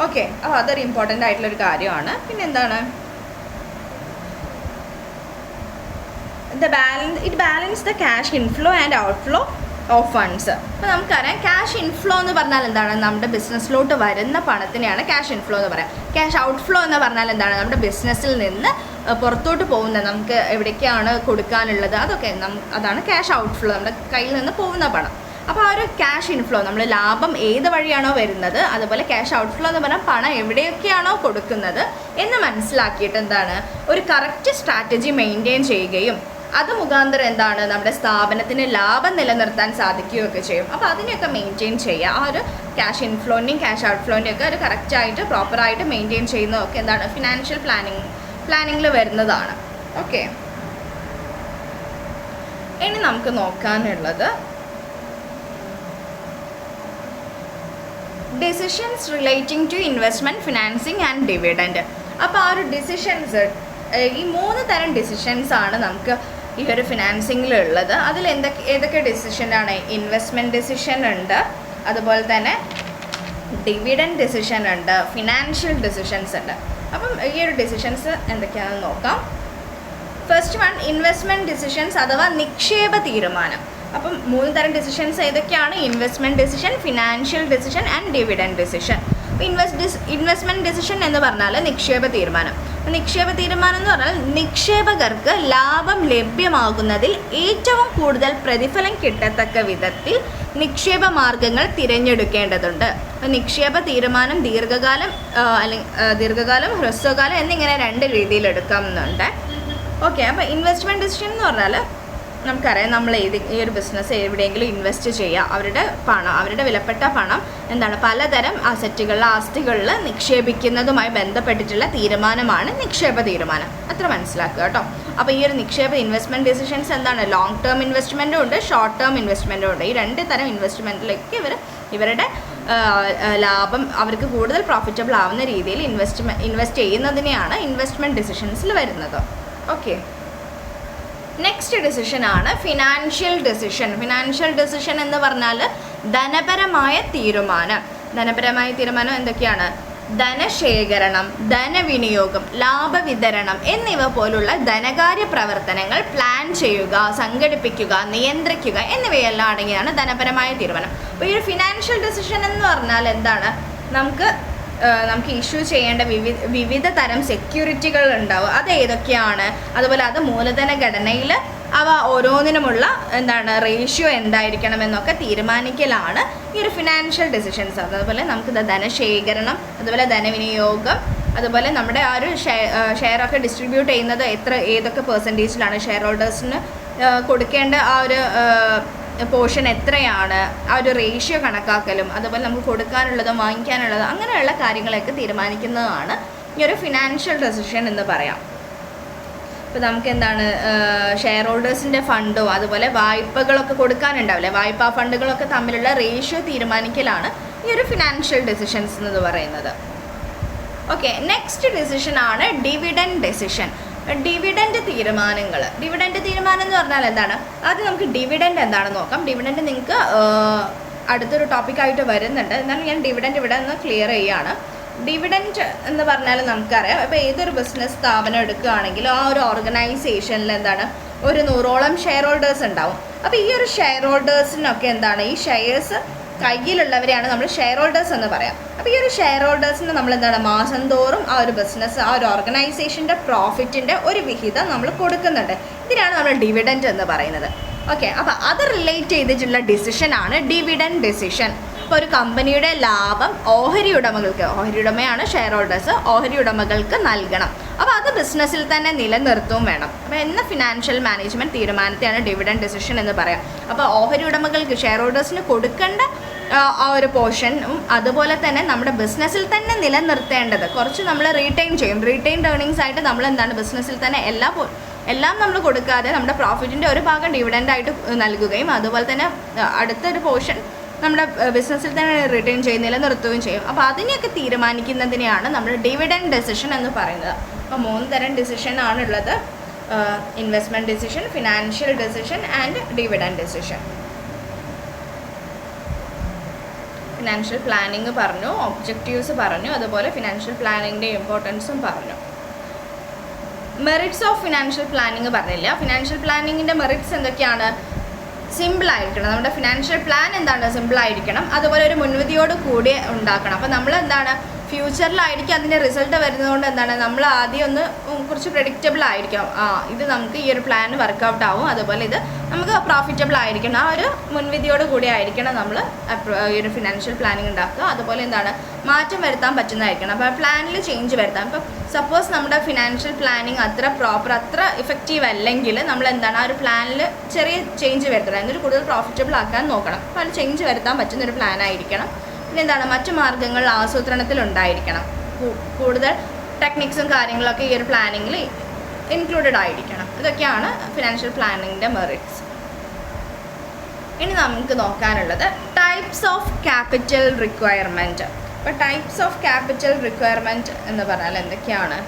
ഓക്കെ, അപ്പോൾ അതൊരു ഇമ്പോർട്ടൻ്റ് ആയിട്ടുള്ളൊരു കാര്യമാണ്. പിന്നെ എന്താണ്, it balance the cash inflow and outflow of funds. അപ്പോൾ നമുക്കറിയാം ക്യാഷ് ഇൻഫ്ലോ എന്ന് പറഞ്ഞാൽ എന്താണ്? നമ്മുടെ ബിസിനസ്സിലോട്ട് വരുന്ന പണത്തിനെയാണ് ക്യാഷ് ഇൻഫ്ലോ എന്ന് പറയാം. ക്യാഷ് ഔട്ട്ഫ്ലോ എന്ന് പറഞ്ഞാൽ എന്താണ്? നമ്മുടെ ബിസിനസ്സിൽ നിന്ന് പുറത്തോട്ട് പോകുന്ന, നമുക്ക് എവിടേക്കാണ് കൊടുക്കാനുള്ളത് അതൊക്കെ അതാണ് ക്യാഷ് ഔട്ട്ഫ്ലോ, നമ്മുടെ കയ്യിൽ നിന്ന് പോകുന്ന പണം. അപ്പോൾ ആ ഒരു ക്യാഷ് ഇൻഫ്ലോ, നമ്മൾ ലാഭം ഏത് വഴിയാണോ വരുന്നത്, അതുപോലെ ക്യാഷ് ഔട്ട്ഫ്ലോ എന്ന് പറഞ്ഞാൽ പണം എവിടെയൊക്കെയാണോ കൊടുക്കുന്നത് എന്ന് മനസ്സിലാക്കിയിട്ട് എന്താണ്, ഒരു കറക്റ്റ് സ്ട്രാറ്റജി മെയിൻറ്റെയിൻ ചെയ്യുകയും അത് മുഖാന്തരം എന്താണ്, നമ്മുടെ സ്ഥാപനത്തിന് ലാഭം നിലനിർത്താൻ സാധിക്കുകയൊക്കെ ചെയ്യും. അപ്പോൾ അതിനെയൊക്കെ മെയിൻറ്റെയിൻ ചെയ്യുക. ആ ഒരു ക്യാഷ് ഇൻഫ്ലോൻ്റെയും ക്യാഷ് ഔട്ട്ഫ്ലോൻ്റെയും ഒക്കെ ഒരു കറക്റ്റായിട്ട് പ്രോപ്പറായിട്ട് മെയിൻറ്റെയിൻ ചെയ്യുന്നതൊക്കെ എന്താണ്, ഫിനാൻഷ്യൽ പ്ലാനിങ്ങിൽ വരുന്നതാണ്. ഓക്കെ, ഇനി നമുക്ക് നോക്കാനുള്ളത് decisions relating to investment, financing and dividend. അപ്പോൾ ആ ഒരു ഡിസിഷൻസ്, ഈ 3 തരം ഡിസിഷൻസ് ആണ് നമുക്ക് ഈ ഒരു ഫിനാൻസിങ്ങിലുള്ളത്. അതിൽ ഏതൊക്കെ ഡിസിഷനാണ്? ഇൻവെസ്റ്റ്മെൻറ്റ് ഡിസിഷൻ ഉണ്ട്, അതുപോലെ തന്നെ ഡിവിഡൻഡ് ഡിസിഷൻ ഉണ്ട്, ഫിനാൻഷ്യൽ ഡിസിഷൻസ് ഉണ്ട്. അപ്പം ഈ ഒരു ഡിസിഷൻസ് എന്തൊക്കെയാണെന്ന് നോക്കാം. ഫസ്റ്റ് വൺ, ഇൻവെസ്റ്റ്മെൻറ്റ് ഡിസിഷൻസ് അഥവാ നിക്ഷേപ തീരുമാനം. അപ്പം 3 തരം ഡിസിഷൻസ് ഏതൊക്കെയാണ്? Investment decision, financial decision and dividend decision. Investment decision എന്ന് പറഞ്ഞാൽ നിക്ഷേപ തീരുമാനം. നിക്ഷേപ തീരുമാനം എന്ന് പറഞ്ഞാൽ നിക്ഷേപകർക്ക് ലാഭം ലഭ്യമാകുന്നതിൽ ഏറ്റവും കൂടുതൽ പ്രതിഫലം കിട്ടത്തക്ക വിധത്തിൽ നിക്ഷേപ മാർഗങ്ങൾ തിരഞ്ഞെടുക്കേണ്ടതുണ്ട്. നിക്ഷേപ തീരുമാനം ദീർഘകാലം ഹ്രസ്വകാലം എന്നിങ്ങനെ 2 രീതിയിൽ എടുക്കാമെന്നുണ്ട്. ഓക്കെ, അപ്പോൾ ഇൻവെസ്റ്റ്മെൻറ്റ് ഡിസിഷൻ എന്ന് പറഞ്ഞാൽ നമുക്കറിയാം, നമ്മൾ ഈ ഒരു ബിസിനസ് എവിടെയെങ്കിലും ഇൻവെസ്റ്റ് ചെയ്യുക, അവരുടെ വിലപ്പെട്ട പണം എന്താണ്, പലതരം ആസ്തികളിൽ നിക്ഷേപിക്കുന്നതുമായി ബന്ധപ്പെട്ടിട്ടുള്ള തീരുമാനമാണ് നിക്ഷേപ തീരുമാനം. അത്ര മനസ്സിലാക്കുക കേട്ടോ. അപ്പോൾ ഈ ഒരു ഇൻവെസ്റ്റ്മെൻറ്റ് ഡിസിഷൻസ് എന്താണ്? ലോങ് ടേം ഇൻവെസ്റ്റ്മെൻറ്റും ഉണ്ട്, ഷോർട്ട് ടേം ഇൻവെസ്റ്റ്മെൻറ്റും ഉണ്ട്. ഈ 2 തരം ഇൻവെസ്റ്റ്മെൻറ്റിലേക്ക് ഇവരുടെ ലാഭം അവർക്ക് കൂടുതൽ പ്രോഫിറ്റബിൾ ആവുന്ന രീതിയിൽ ഇൻവെസ്റ്റ് ചെയ്യുന്നതിനെയാണ് ഇൻവെസ്റ്റ്മെൻറ്റ് ഡിസിഷൻസിൽ വരുന്നത്. ഓക്കെ, നെക്സ്റ്റ് ഡിസിഷനാണ് ഫിനാൻഷ്യൽ ഡിസിഷൻ. ഫിനാൻഷ്യൽ ഡിസിഷൻ എന്ന് പറഞ്ഞാൽ ധനപരമായ തീരുമാനം. ധനപരമായ തീരുമാനം എന്തൊക്കെയാണ്? ധനശേഖരണം, ധനവിനിയോഗം, ലാഭവിതരണം എന്നിവ പോലുള്ള ധനകാര്യ പ്രവർത്തനങ്ങൾ പ്ലാൻ ചെയ്യുക, സംഘടിപ്പിക്കുക, നിയന്ത്രിക്കുക എന്നിവയെല്ലാം അടങ്ങിയാണ് ധനപരമായ തീരുമാനം. അപ്പോൾ ഈ ഒരു ഫിനാൻഷ്യൽ ഡിസിഷൻ എന്ന് പറഞ്ഞാൽ എന്താണ്? നമുക്ക് ഇഷ്യൂ ചെയ്യേണ്ട വിവിധ തരം സെക്യൂരിറ്റികൾ ഉണ്ടാവും. അത് ഏതൊക്കെയാണ്, അതുപോലെ അത് മൂലധന ഘടനയിൽ അവ ഓരോന്നിനുമുള്ള റേഷ്യോ എന്തായിരിക്കണം എന്നൊക്കെ തീരുമാനിക്കലാണ് ഈ ഒരു ഫിനാൻഷ്യൽ ഡിസിഷൻസ്. അതുപോലെ നമുക്ക് ധനശേഖരണം, അതുപോലെ ധനവിനിയോഗം, അതുപോലെ നമ്മുടെ ആ ഒരു ഷെയറൊക്കെ ഡിസ്ട്രിബ്യൂട്ട് ചെയ്യുന്നത് ഏതൊക്കെ പെർസെൻറ്റേജിലാണ് ഷെയർ ഹോൾഡേഴ്സിന് കൊടുക്കേണ്ട ആ ഒരു പോർഷൻ എത്രയാണ്, ആ ഒരു റേഷ്യോ കണക്കാക്കലും, അതുപോലെ നമുക്ക് കൊടുക്കാനുള്ളതും വാങ്ങിക്കാനുള്ളതും അങ്ങനെയുള്ള കാര്യങ്ങളൊക്കെ തീരുമാനിക്കുന്നതാണ് ഈ ഒരു ഫിനാൻഷ്യൽ ഡിസിഷൻ എന്ന് പറയാം. ഇപ്പോൾ നമുക്ക് ഷെയർ ഹോൾഡേഴ്സിൻ്റെ ഫണ്ടോ അതുപോലെ വായ്പകളൊക്കെ കൊടുക്കാനുണ്ടാവില്ലേ, വായ്പാ ഫണ്ടുകളൊക്കെ തമ്മിലുള്ള റേഷ്യോ തീരുമാനിക്കലാണ് ഈ ഒരു ഫിനാൻഷ്യൽ ഡിസിഷൻസ് എന്ന് പറയുന്നത്. ഓക്കെ, നെക്സ്റ്റ് ഡിസിഷനാണ് ഡിവിഡൻഡ് ഡിസിഷൻ. ഡിവിഡൻഡ് തീരുമാനം എന്ന് പറഞ്ഞാൽ എന്താണ്? ആദ്യം നമുക്ക് ഡിവിഡൻഡ് എന്താണെന്ന് നോക്കാം. ഡിവിഡൻഡ് നിങ്ങൾക്ക് അടുത്തൊരു ടോപ്പിക്കായിട്ട് വരുന്നുണ്ട്, എന്നാലും ഞാൻ ഡിവിഡൻഡ് ഇവിടെ നിന്ന് ക്ലിയർ ചെയ്യുകയാണ്. ഡിവിഡൻഡ് എന്ന് പറഞ്ഞാൽ നമുക്കറിയാം, ഇപ്പോൾ ഏതൊരു ബിസിനസ് സ്ഥാപനം എടുക്കുകയാണെങ്കിലും ആ ഒരു ഓർഗനൈസേഷനിൽ ഒരു 100ഓളം ഷെയർ ഹോൾഡേഴ്സ് ഉണ്ടാവും. അപ്പോൾ ഈ ഒരു ഷെയർ ഹോൾഡേഴ്സിനൊക്കെ ഈ ഷെയർസ് കയ്യിലുള്ളവരെയാണ് നമ്മൾ ഷെയർ ഹോൾഡേഴ്സ് എന്ന് പറയാം. അപ്പോൾ ഈ ഒരു ഷെയർ ഹോൾഡേഴ്സിന് നമ്മൾ മാസം തോറും ആ ഒരു ബിസിനസ്, ആ ഒരു ഓർഗനൈസേഷൻ്റെ പ്രോഫിറ്റിൻ്റെ ഒരു വിഹിതം നമ്മൾ കൊടുക്കുന്നുണ്ട്. ഇതിനാണ് നമ്മൾ ഡിവിഡൻഡ് എന്ന് പറയുന്നത്. ഓക്കെ, അപ്പോൾ അത് റിലേറ്റ് ചെയ്തിട്ടുള്ള ഡിസിഷനാണ് ഡിവിഡൻഡ് ഡിസിഷൻ. ഇപ്പോൾ ഒരു കമ്പനിയുടെ ലാഭം ഓഹരി ഉടമയാണ് ഷെയർ ഹോൾഡേഴ്സ്, ഓഹരി ഉടമകൾക്ക് നൽകണം. അപ്പോൾ അത് ബിസിനസ്സിൽ തന്നെ നിലനിർത്തുകയും വേണം. അപ്പോൾ എന്ന ഫിനാൻഷ്യൽ മാനേജ്മെൻറ്റ് തീരുമാനത്തെയാണ് ഡിവിഡൻഡ് ഡിസിഷൻ എന്ന് പറയാം. അപ്പോൾ ഓഹരി ഉടമകൾക്ക്, ഷെയർ ഹോൾഡേഴ്സിന് കൊടുക്കേണ്ട ആ ഒരു പോർഷനും അതുപോലെ തന്നെ നമ്മുടെ ബിസിനസ്സിൽ തന്നെ നിലനിർത്തേണ്ടത് കുറച്ച് നമ്മൾ റീറ്റെയിൻ ചെയ്യും. റീറ്റെയിൻഡ് ഏർണിങ്സ് ആയിട്ട് നമ്മൾ ബിസിനസ്സിൽ തന്നെ എല്ലാം നമ്മൾ കൊടുക്കാതെ നമ്മുടെ പ്രോഫിറ്റിൻ്റെ ഒരു ഭാഗം ഡിവിഡൻഡായിട്ട് നൽകുകയും അതുപോലെ തന്നെ അടുത്തൊരു പോർഷൻ നമ്മുടെ ബിസിനസ്സിൽ തന്നെ റിട്ടേൺ ചെയ്ത് നിലനിർത്തുകയും ചെയ്യും. അപ്പോൾ അതിനെയൊക്കെ തീരുമാനിക്കുന്നതിനെയാണ് നമ്മൾ ഡിവിഡൻഡ് ഡിസിഷൻ എന്ന് പറയുന്നത്. അപ്പോൾ 3 തരം ഡിസിഷൻ ആണുള്ളത്: investment decision, financial decision and dividend decision. Financial planning പറഞ്ഞു, ഒബ്ജക്റ്റീവ്സ് പറഞ്ഞു, അതുപോലെ ഫിനാൻഷ്യൽ പ്ലാനിങ്ങിൻ്റെ ഇമ്പോർട്ടൻസും പറഞ്ഞു. മെറിറ്റ്സ് ഓഫ് ഫിനാൻഷ്യൽ പ്ലാനിങ് പറഞ്ഞില്ല. ഫിനാൻഷ്യൽ പ്ലാനിങ്ങിൻ്റെ മെറിറ്റ്സ് എന്തൊക്കെയാണ്? സിമ്പിളായിരിക്കണം. നമ്മുടെ ഫിനാൻഷ്യൽ പ്ലാൻ എന്താണ്? സിമ്പിളായിരിക്കണം. അതുപോലെ ഒരു മുൻവിധിയോട് കൂടി ഉണ്ടാക്കണം. അപ്പോൾ നമ്മൾ എന്താണ് ഫ്യൂച്ചറിലായിരിക്കും അതിൻ്റെ റിസൾട്ട് വരുന്നതുകൊണ്ട് എന്താണ് നമ്മൾ ആദ്യം ഒന്ന് കുറച്ച് പ്രെഡിക്റ്റബിൾ ആയിരിക്കണം. ഇത് നമുക്ക് ഈ ഒരു പ്ലാൻ വർക്കൗട്ട് ആവും, അതുപോലെ ഇത് നമുക്ക് പ്രോഫിറ്റബിൾ ആയിരിക്കണം. ആ ഒരു മുൻവിധിയോട് കൂടി ആയിരിക്കണം നമ്മൾ ഈ ഒരു ഫിനാൻഷ്യൽ പ്ലാനിങ് ഉണ്ടാക്കുക. അതുപോലെ എന്താണ് മാറ്റം വരുത്താൻ പറ്റുന്നതായിരിക്കണം. അപ്പോൾ പ്ലാനിൽ ചേഞ്ച് വരുത്താം. ഇപ്പോൾ സപ്പോസ് നമ്മുടെ ഫിനാൻഷ്യൽ പ്ലാനിങ് അത്ര പ്രോപ്പർ, അത്ര ഇഫക്റ്റീവ് അല്ലെങ്കിൽ നമ്മൾ എന്താണ് ആ ഒരു പ്ലാനിൽ ചെറിയ ചേഞ്ച് വരുത്തണം. എന്നിട്ട് കൂടുതൽ പ്രോഫിറ്റബിൾ ആക്കാൻ നോക്കണം. അപ്പോൾ അത് ചേഞ്ച് വരുത്താൻ പറ്റുന്നൊരു പ്ലാൻ ആയിരിക്കണം. പിന്നെ എന്താണ് മറ്റു മാർഗ്ഗങ്ങൾ ആസൂത്രണത്തിൽ ഉണ്ടായിരിക്കണം. കൂടുതൽ ടെക്നിക്സും കാര്യങ്ങളൊക്കെ ഈ ഒരു പ്ലാനിങ്ങിൽ ഇൻക്ലൂഡഡ് ആയിരിക്കണം. ഇതൊക്കെയാണ് ഫിനാൻഷ്യൽ പ്ലാനിങ്ങിൻ്റെ മെറിറ്റ്സ്. ഇനി നമുക്ക് നോക്കാനുള്ളത് ടൈപ്സ് ഓഫ് ക്യാപിറ്റൽ റിക്വയർമെൻറ്റ്. അപ്പോൾ ടൈപ്സ് ഓഫ് ക്യാപിറ്റൽ റിക്വയർമെൻറ്റ് എന്ന് പറഞ്ഞാൽ എന്തൊക്കെയാണ്?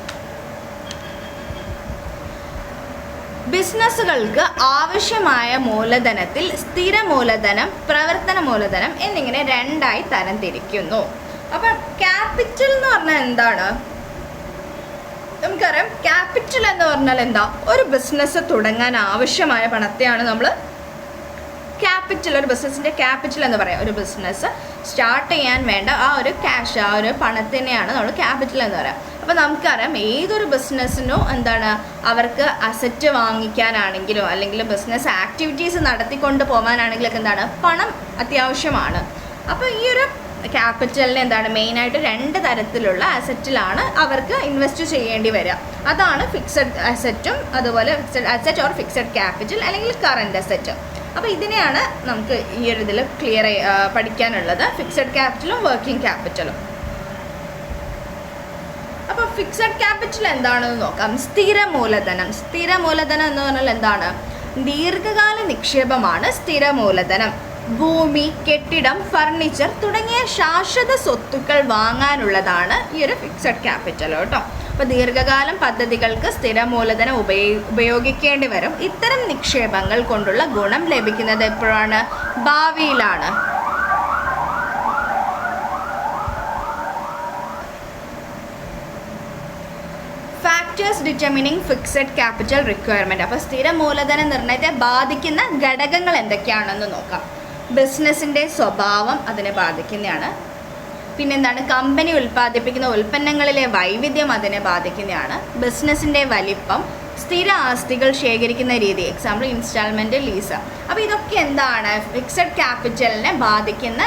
ബിസിനസ്സുകൾക്ക് ആവശ്യമായ മൂലധനത്തിൽ സ്ഥിര മൂലധനം, പ്രവർത്തന മൂലധനം എന്നിങ്ങനെ രണ്ടായി തരംതിരിക്കുന്നു. അപ്പം ക്യാപിറ്റൽ എന്ന് പറഞ്ഞാൽ എന്താണ്? നമുക്കറിയാം ക്യാപിറ്റൽ എന്ന് പറഞ്ഞാൽ എന്താ? ഒരു ബിസിനസ് തുടങ്ങാൻ ആവശ്യമായ പണത്തെയാണ് നമ്മൾ ക്യാപിറ്റൽ, ഒരു ബിസിനസ്സിൻ്റെ ക്യാപിറ്റൽ എന്ന് പറയാം. ഒരു ബിസിനസ് സ്റ്റാർട്ട് ചെയ്യാൻ വേണ്ട ആ ഒരു ക്യാഷ്, ആ ഒരു പണത്തിനെയാണ് നമ്മൾ ക്യാപിറ്റൽ എന്ന് പറയാം. അപ്പോൾ നമുക്കറിയാം ഏതൊരു ബിസിനസ്സിനും എന്താണ് അവർക്ക് അസറ്റ് വാങ്ങിക്കാനാണെങ്കിലോ അല്ലെങ്കിൽ ബിസിനസ് ആക്ടിവിറ്റീസ് നടത്തിക്കൊണ്ട് പോകാനാണെങ്കിലൊക്കെ എന്താണ് പണം അത്യാവശ്യമാണ്. അപ്പോൾ ഈ ഒരു ക്യാപിറ്റലിന് എന്താണ് മെയിനായിട്ട് രണ്ട് തരത്തിലുള്ള അസറ്റിലാണ് അവർക്ക് ഇൻവെസ്റ്റ് ചെയ്യേണ്ടി വരിക. അതാണ് ഫിക്സഡ് അസറ്റും അതുപോലെ fixed asset or fixed capital അല്ലെങ്കിൽ കറൻറ്റ് അസറ്റ്. അപ്പോൾ ഇതിനെയാണ് നമുക്ക് ഈ ഒരു ഇതിൽ ക്ലിയർ പഠിക്കാനുള്ളത്, ഫിക്സഡ് ക്യാപിറ്റലും വർക്കിംഗ് ക്യാപിറ്റലും. അപ്പോൾ ഫിക്സഡ് ക്യാപിറ്റൽ എന്താണെന്ന് നോക്കാം. സ്ഥിര മൂലധനം. സ്ഥിര മൂലധനം എന്ന് പറഞ്ഞാൽ എന്താണ്? ദീർഘകാല നിക്ഷേപമാണ് സ്ഥിര മൂലധനം. ഭൂമി, കെട്ടിടം, ഫർണിച്ചർ തുടങ്ങിയ ശാശ്വത സ്വത്തുക്കൾ വാങ്ങാനുള്ളതാണ് ഈ ഒരു ഫിക്സഡ് ക്യാപിറ്റൽ കേട്ടോ. അപ്പോൾ ദീർഘകാലം പദ്ധതികൾക്ക് സ്ഥിര മൂലധനം ഉപയോഗിക്കേണ്ടി വരും. ഇത്തരം നിക്ഷേപങ്ങൾ കൊണ്ടുള്ള ഗുണം ലഭിക്കുന്നത് എപ്പോഴാണ്? ഭാവിയിലാണ്. Factors determining fixed capital requirement. അപ്പോൾ സ്ഥിര മൂലധന നിർണ്ണയത്തെ ബാധിക്കുന്ന ഘടകങ്ങൾ എന്തൊക്കെയാണെന്ന് നോക്കാം. ബിസിനസ്സിൻ്റെ സ്വഭാവം അതിനെ ബാധിക്കുന്നതാണ്. പിന്നെന്താണ്? കമ്പനി ഉൽപ്പാദിപ്പിക്കുന്ന ഉൽപ്പന്നങ്ങളിലെ വൈവിധ്യം അതിനെ ബാധിക്കുന്നതാണ്. ബിസിനസ്സിൻ്റെ വലിപ്പം, സ്ഥിര ആസ്തികൾ ശേഖരിക്കുന്ന രീതി, എക്സാമ്പിൾ ഇൻസ്റ്റാൾമെൻറ്റ്, ലീസ്. അപ്പോൾ ഇതൊക്കെ എന്താണ് ഫിക്സഡ് ക്യാപിറ്റലിനെ ബാധിക്കുന്ന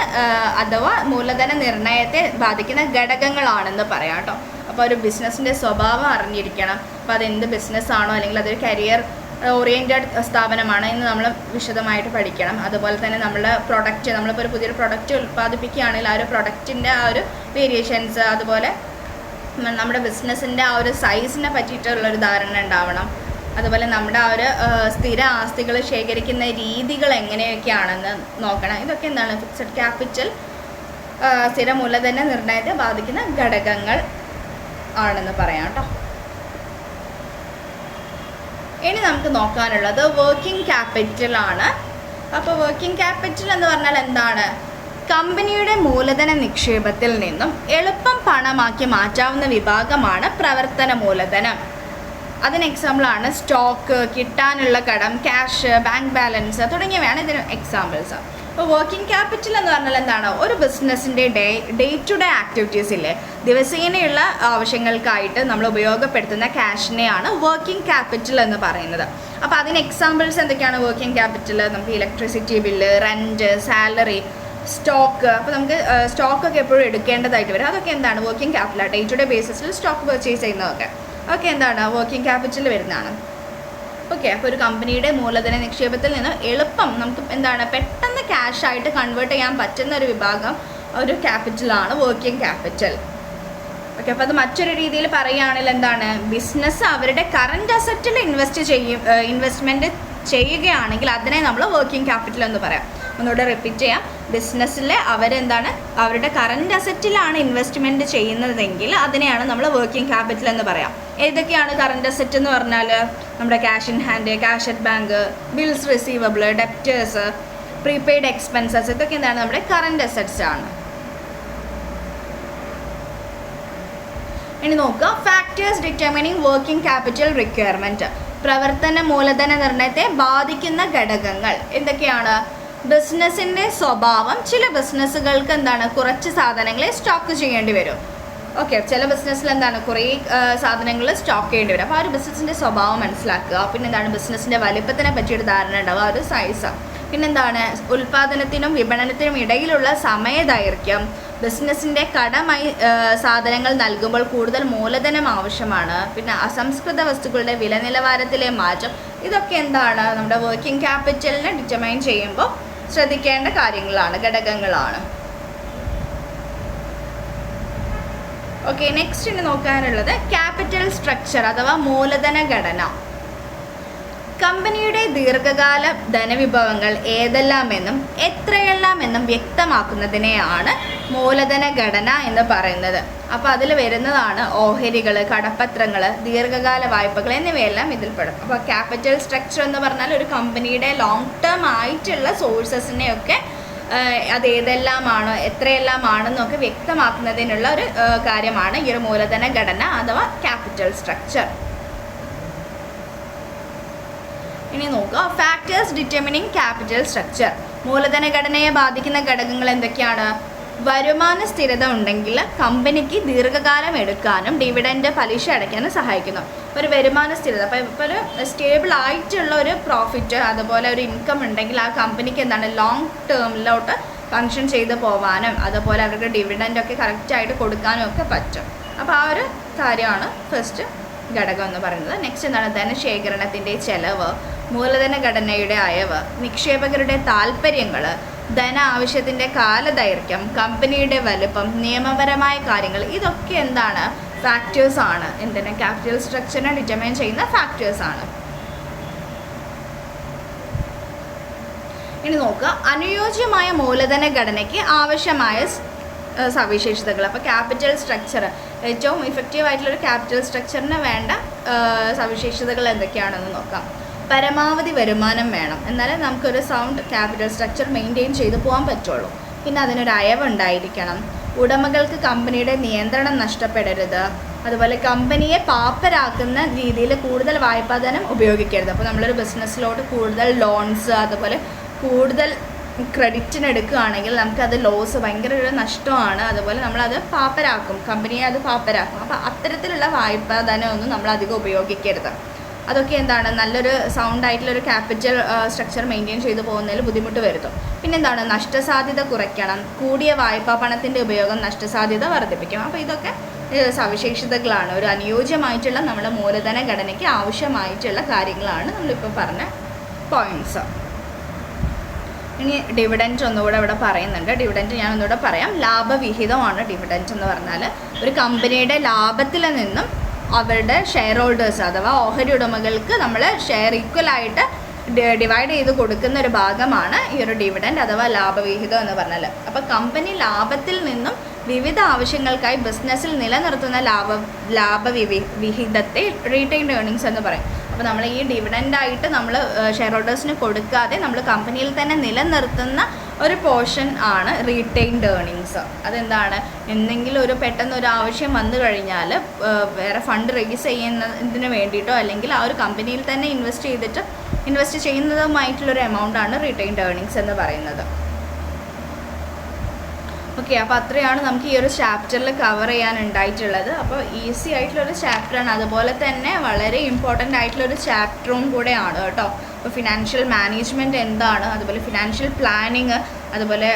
അഥവാ മൂലധന നിർണ്ണയത്തെ ബാധിക്കുന്ന ഘടകങ്ങളാണെന്ന് പറയാം കേട്ടോ. അപ്പോൾ ഒരു ബിസിനസ്സിൻ്റെ സ്വഭാവം അറിഞ്ഞിരിക്കണം. അപ്പോൾ അതെന്ത് ബിസിനസ്സാണോ അല്ലെങ്കിൽ അതൊരു കരിയർ ഓറിയൻറ്റഡ് സ്ഥാപനമാണ് എന്ന് നമ്മൾ വിശദമായിട്ട് പഠിക്കണം. അതുപോലെ തന്നെ നമ്മുടെ പ്രൊഡക്റ്റ്, നമ്മളിപ്പോൾ ഒരു പുതിയൊരു പ്രൊഡക്റ്റ് ഉൽപ്പാദിപ്പിക്കുകയാണെങ്കിൽ ആ ഒരു പ്രൊഡക്റ്റിൻ്റെ ആ ഒരു വേരിയേഷൻസ്, അതുപോലെ നമ്മുടെ ബിസിനസ്സിൻ്റെ ആ ഒരു സൈസിനെ പറ്റിയിട്ടുള്ളൊരു ധാരണ ഉണ്ടാവണം. അതുപോലെ നമ്മുടെ ആ ഒരു സ്ഥിര ആസ്തികൾ ശേഖരിക്കുന്ന രീതികൾ എങ്ങനെയൊക്കെയാണെന്ന് നോക്കണം. ഇതൊക്കെ എന്താണ് ഫിക്സഡ് ക്യാപിറ്റൽ സ്ഥിര മൂലധന നിർണ്ണയത്തെ ബാധിക്കുന്ന ഘടകങ്ങൾ ആണെന്ന് പറയാം കേട്ടോ. ഇനി നമുക്ക് നോക്കാനുള്ളത് വർക്കിംഗ് ക്യാപിറ്റൽ ആണ്. അപ്പോൾ വർക്കിംഗ് ക്യാപിറ്റൽ എന്ന് പറഞ്ഞാൽ എന്താണ്? കമ്പനിയുടെ മൂലധന നിക്ഷേപത്തിൽ നിന്നും എളുപ്പം പണമാക്കി മാറ്റാവുന്ന വിഭാഗമാണ് പ്രവർത്തന മൂലധനം. അതിന് എക്സാമ്പിളാണ് സ്റ്റോക്ക്, കിട്ടാനുള്ള കടം, ക്യാഷ്, ബാങ്ക് ബാലൻസ് തുടങ്ങിയവയാണ് ഇതിന് എക്സാമ്പിൾസ്. അപ്പോൾ വർക്കിംഗ് ക്യാപിറ്റൽ എന്ന് പറഞ്ഞാൽ എന്താണ്? ഒരു ബിസിനസ്സിൻ്റെ ഡേ ടു ഡേ ആക്ടിവിറ്റീസ് ഇല്ലേ, ദിവസേനയുള്ള ആവശ്യങ്ങൾക്കായിട്ട് നമ്മൾ ഉപയോഗപ്പെടുത്തുന്ന ക്യാഷിനെയാണ് വർക്കിംഗ് ക്യാപിറ്റൽ എന്ന് പറയുന്നത്. അപ്പോൾ അതിന് എക്സാമ്പിൾസ് എന്തൊക്കെയാണ് വർക്കിംഗ് ക്യാപിറ്റൽ? നമുക്ക് electricity bill, rent, salary, stock. അപ്പോൾ നമുക്ക് സ്റ്റോക്കൊക്കെ എപ്പോഴും എടുക്കേണ്ടതായിട്ട് വരും. അതൊക്കെ എന്താണ് working capital. Day to day ബേസിസിൽ സ്റ്റോക്ക് പർച്ചേസ് ചെയ്യുന്നതൊക്കെ അതൊക്കെ എന്താണ് വർക്കിംഗ് ക്യാപിറ്റൽ വരുന്നതാണ്. ഓക്കെ. അപ്പോൾ ഒരു കമ്പനിയുടെ മൂലധന നിക്ഷേപത്തിൽ നിന്ന് എളുപ്പം നമുക്ക് എന്താണ് പെട്ടെന്ന് ക്യാഷായിട്ട് കൺവേർട്ട് ചെയ്യാൻ പറ്റുന്ന ഒരു വിഭാഗം ഒരു ക്യാപിറ്റലാണ് വർക്കിംഗ് ക്യാപിറ്റൽ. ഓക്കെ. അപ്പോൾ അത് മറ്റൊരു രീതിയിൽ പറയുകയാണെങ്കിൽ എന്താണ്? ബിസിനസ് അവരുടെ കറൻറ്റ് അസറ്റിൽ ഇൻവെസ്റ്റ്മെൻറ്റ് ചെയ്യുകയാണെങ്കിൽ അതിനെ നമ്മൾ വർക്കിംഗ് ക്യാപിറ്റൽ എന്ന് പറയാം. ഒന്നുകൂടെ റിപ്പീറ്റ് ചെയ്യാം. ബിസിനസ്സിൽ അവരെന്താണ് അവരുടെ കറൻറ്റ് അസറ്റിലാണ് ഇൻവെസ്റ്റ്മെൻറ്റ് ചെയ്യുന്നതെങ്കിൽ അതിനെയാണ് നമ്മൾ വർക്കിംഗ് ക്യാപിറ്റൽ എന്ന് പറയാം. ഏതൊക്കെയാണ് കറൻറ്റ് അസറ്റ് എന്ന് പറഞ്ഞാൽ? നമ്മുടെ cash in hand, cash at bank, bills receivable, debtors, prepaid expenses, ഇതൊക്കെ എന്താണ് നമ്മുടെ കറൻറ്റ് അസറ്റ്സ് ആണ്. ഇനി നോക്കുക, factors determining working capital requirement. പ്രവർത്തന മൂലധന നിർണ്ണയത്തെ ബാധിക്കുന്ന ഘടകങ്ങൾ എന്തൊക്കെയാണ്? ബിസിനസ്സിൻ്റെ സ്വഭാവം. ചില ബിസിനസ്സുകൾക്ക് എന്താണ്, കുറച്ച് സാധനങ്ങളെ സ്റ്റോക്ക് ചെയ്യേണ്ടി വരും. ഓക്കെ, ചില ബിസിനസ്സിൽ എന്താണ്, കുറേ സാധനങ്ങൾ സ്റ്റോക്ക് ചെയ്യേണ്ടി വരും. അപ്പോൾ ആ ഒരു ബിസിനസ്സിൻ്റെ സ്വഭാവം മനസ്സിലാക്കുക. പിന്നെ എന്താണ്, ബിസിനസ്സിൻ്റെ വലിപ്പത്തിനെ പറ്റിയൊരു ധാരണ ഉണ്ടാവുക, ആ ഒരു സൈസ്. പിന്നെന്താണ്, ഉൽപ്പാദനത്തിനും വിപണനത്തിനും ഇടയിലുള്ള സമയദൈർഘ്യം. ബിസിനസ്സിൻ്റെ കടമായി സാധനങ്ങൾ നൽകുമ്പോൾ കൂടുതൽ മൂലധനം ആവശ്യമാണ്. പിന്നെ അസംസ്കൃത വസ്തുക്കളുടെ വില നിലവാരത്തിലെ മാറ്റം. ഇതൊക്കെ എന്താണ്, നമ്മുടെ വർക്കിംഗ് ക്യാപിറ്റലിനെ ഡിറ്റർമൈൻ ചെയ്യുമ്പോൾ ശ്രദ്ധിക്കേണ്ട കാര്യങ്ങളാണ്, ഘടകങ്ങളാണ്. ഓക്കെ, നെക്സ്റ്റ് ഇനി നോക്കാനുള്ളത് ക്യാപിറ്റൽ സ്ട്രക്ചർ അഥവാ മൂലധന ഘടന. കമ്പനിയുടെ ദീർഘകാല ധനവിഭവങ്ങൾ ഏതെല്ലാമെന്നും എത്രയെല്ലാമെന്നും വ്യക്തമാക്കുന്നതിനെയാണ് മൂലധന ഘടന എന്ന് പറയുന്നത്. അപ്പോൾ അതിൽ വരുന്നതാണ് ഓഹരികൾ, കടപ്പത്രങ്ങൾ, ദീർഘകാല വായ്പകൾ എന്നിവയെല്ലാം ഇതിൽപ്പെടും. അപ്പോൾ ക്യാപിറ്റൽ സ്ട്രക്ചർ എന്ന് പറഞ്ഞാൽ ഒരു കമ്പനിയുടെ ലോങ് ടേം ആയിട്ടുള്ള സോഴ്സസിനെയൊക്കെ അത് ഏതെല്ലാമാണോ എത്രയെല്ലാമാണെന്നൊക്കെ വ്യക്തമാക്കുന്നതിനുള്ള ഒരു കാര്യമാണ് ഈ ഒരു മൂലധന ഘടന അഥവാ ക്യാപിറ്റൽ സ്ട്രക്ചർ. ഇനി നോക്കുക, ഫാക്ടേഴ്സ് ഡിറ്റർമിനിങ് ക്യാപിറ്റൽ സ്ട്രക്ചർ. മൂലധന ഘടനയെ ബാധിക്കുന്ന ഘടകങ്ങൾ എന്തൊക്കെയാണ്? വരുമാന സ്ഥിരത ഉണ്ടെങ്കിൽ കമ്പനിക്ക് ദീർഘകാലം എടുക്കാനും ഡിവിഡൻഡ് പലിശ അടയ്ക്കാനും സഹായിക്കുന്നു. ഒരു വരുമാന സ്ഥിരത, അപ്പോൾ ഇപ്പോൾ ഒരു സ്റ്റേബിൾ ആയിട്ടുള്ള ഒരു പ്രോഫിറ്റ് അതുപോലെ ഒരു ഇൻകം ഉണ്ടെങ്കിൽ ആ കമ്പനിക്ക് എന്താണ്, ലോങ് ടേമിലോട്ട് ഫങ്ഷൻ ചെയ്ത് പോകാനും അതുപോലെ അവർക്ക് ഡിവിഡൻഡൊക്കെ കറക്റ്റായിട്ട് കൊടുക്കാനും ഒക്കെ പറ്റും. അപ്പോൾ ആ ഒരു കാര്യമാണ് ഫസ്റ്റ് ഘടകം എന്ന് പറയുന്നത്. നെക്സ്റ്റ് എന്താണ്, ധനശേഖരണത്തിൻ്റെ ചെലവ്, മൂലധന ഘടനയുടെ അയവ്, നിക്ഷേപകരുടെ താല്പര്യങ്ങൾ, ധന ആവശ്യത്തിൻ്റെ കാലദൈർഘ്യം, കമ്പനിയുടെ വലുപ്പം, നിയമപരമായ കാര്യങ്ങൾ. ഇതൊക്കെ എന്താണ്, ഫാക്ടേഴ്സ് ആണ്. എന്തിനാ, ക്യാപിറ്റൽ സ്ട്രക്ചറിനെ ഡിറ്റർമൈൻ ചെയ്യുന്ന ഫാക്ടേഴ്സ് ആണ്. ഇനി നോക്കുക, അനുയോജ്യമായ മൂലധന ഘടനയ്ക്ക് ആവശ്യമായ സവിശേഷതകൾ. അപ്പോൾ ക്യാപിറ്റൽ സ്ട്രക്ചർ, ഏറ്റവും ഇഫക്റ്റീവായിട്ടുള്ളൊരു ക്യാപിറ്റൽ സ്ട്രക്ചറിന് വേണ്ട സവിശേഷതകൾ എന്തൊക്കെയാണെന്ന് നോക്കാം. പരമാവധി വരുമാനം വേണം, എന്നാലേ നമുക്കൊരു സൗണ്ട് ക്യാപിറ്റൽ സ്ട്രക്ചർ മെയിൻറ്റെയിൻ ചെയ്ത് പോകാൻ പറ്റുള്ളൂ. പിന്നെ അതിനൊരു അയവുണ്ടായിരിക്കണം. ഉടമകൾക്ക് കമ്പനിയുടെ നിയന്ത്രണം നഷ്ടപ്പെടരുത്. അതുപോലെ കമ്പനിയെ പാപ്പരാക്കുന്ന രീതിയിൽ കൂടുതൽ വായ്പാധനം ഉപയോഗിക്കരുത്. അപ്പോൾ നമ്മളൊരു ബിസിനസ്സിലോട്ട് കൂടുതൽ ലോൺസ് അതുപോലെ കൂടുതൽ ക്രെഡിറ്റിന് എടുക്കുകയാണെങ്കിൽ നമുക്കത് ലോസ്, ഭയങ്കര ഒരു നഷ്ടമാണ്. അതുപോലെ നമ്മളത് പാപ്പരാക്കും, കമ്പനിയെ അത് പാപ്പരാക്കും. അപ്പോൾ അത്തരത്തിലുള്ള വായ്പാധനം ഒന്നും നമ്മൾ അധികം ഉപയോഗിക്കരുത്. അതൊക്കെ എന്താണ്, നല്ലൊരു സൗണ്ടായിട്ടുള്ളൊരു ക്യാപിറ്റൽ സ്ട്രക്ചർ മെയിൻറ്റെയിൻ ചെയ്തു പോകുന്നതിൽ ബുദ്ധിമുട്ട് വരുത്തും. പിന്നെന്താണ്, നഷ്ടസാധ്യത കുറയ്ക്കണം. കൂടിയ വായ്പാ പണത്തിൻ്റെ ഉപയോഗം നഷ്ടസാധ്യത വർദ്ധിപ്പിക്കും. അപ്പോൾ ഇതൊക്കെ സവിശേഷതകളാണ്, ഒരു അനുയോജ്യമായിട്ടുള്ള നമ്മുടെ മൂലധന ഘടനയ്ക്ക് ആവശ്യമായിട്ടുള്ള കാര്യങ്ങളാണ് നമ്മളിപ്പോൾ പറഞ്ഞ പോയിൻറ്റ്സ്. ഇനി ഡിവിഡൻറ്റ് ഒന്നുകൂടെ ഇവിടെ പറയുന്നുണ്ട്. ഡിവിഡൻറ്റ് ഞാൻ ഒന്നുകൂടെ പറയാം. ലാഭവിഹിതമാണ് ഡിവിഡൻറ്റ് എന്ന് പറഞ്ഞാൽ. ഒരു കമ്പനിയുടെ ലാഭത്തിൽ നിന്നും അവരുടെ ഷെയർ ഹോൾഡേഴ്സ് അഥവാ ഓഹരി ഉടമകൾക്ക് നമ്മൾ ഷെയർ ഈക്വലായിട്ട് ഡിവൈഡ് ചെയ്ത് കൊടുക്കുന്ന ഒരു ഭാഗമാണ് ഈ ഒരു ഡിവിഡൻറ്റ് അഥവാ ലാഭവിഹിതം എന്ന് പറഞ്ഞാൽ. അപ്പോൾ കമ്പനി ലാഭത്തിൽ നിന്നും വിവിധ ആവശ്യങ്ങൾക്കായി ബിസിനസ്സിൽ നിലനിർത്തുന്ന ലാഭവിഹിതത്തെ റീറ്റെയിൻഡ് ഏർണിങ്സ് എന്ന് പറയും. അപ്പോൾ നമ്മൾ ഈ ഡിവിഡൻ്റായിട്ട് നമ്മൾ ഷെയർ ഹോൾഡേഴ്സിന് കൊടുക്കാതെ നമ്മൾ കമ്പനിയിൽ തന്നെ നിലനിർത്തുന്ന ഒരു പോർഷൻ ആണ് റീറ്റെയിൻഡ് ഏർണിങ്സ്. അതെന്താണ്, എന്തെങ്കിലും ഒരു പെട്ടെന്ന് ഒരു ആവശ്യം വന്നു കഴിഞ്ഞാൽ വേറെ ഫണ്ട് റേസ് ചെയ്യുന്നതിന് വേണ്ടിയിട്ടോ അല്ലെങ്കിൽ ആ ഒരു കമ്പനിയിൽ തന്നെ ഇൻവെസ്റ്റ് ചെയ്യുന്നതുമായിട്ടുള്ളൊരു എമൗണ്ടാണ് റീറ്റെയിൻഡ് ഏർണിങ്സ് എന്ന് പറയുന്നത്. ഓക്കെ, അപ്പോൾ അത്രയാണ് നമുക്ക് ഈ ഒരു ചാപ്റ്ററിൽ കവർ ചെയ്യാനുണ്ടായിട്ടുള്ളത്. അപ്പോൾ ഈസി ആയിട്ടുള്ളൊരു ചാപ്റ്ററാണ്, അതുപോലെ തന്നെ വളരെ ഇമ്പോർട്ടൻ്റ് ആയിട്ടുള്ളൊരു ചാപ്റ്ററും കൂടെയാണ് കേട്ടോ. അപ്പോൾ ഫിനാൻഷ്യൽ മാനേജ്മെൻറ്റ് എന്താണ്, അതുപോലെ ഫിനാൻഷ്യൽ പ്ലാനിങ്, അതുപോലെ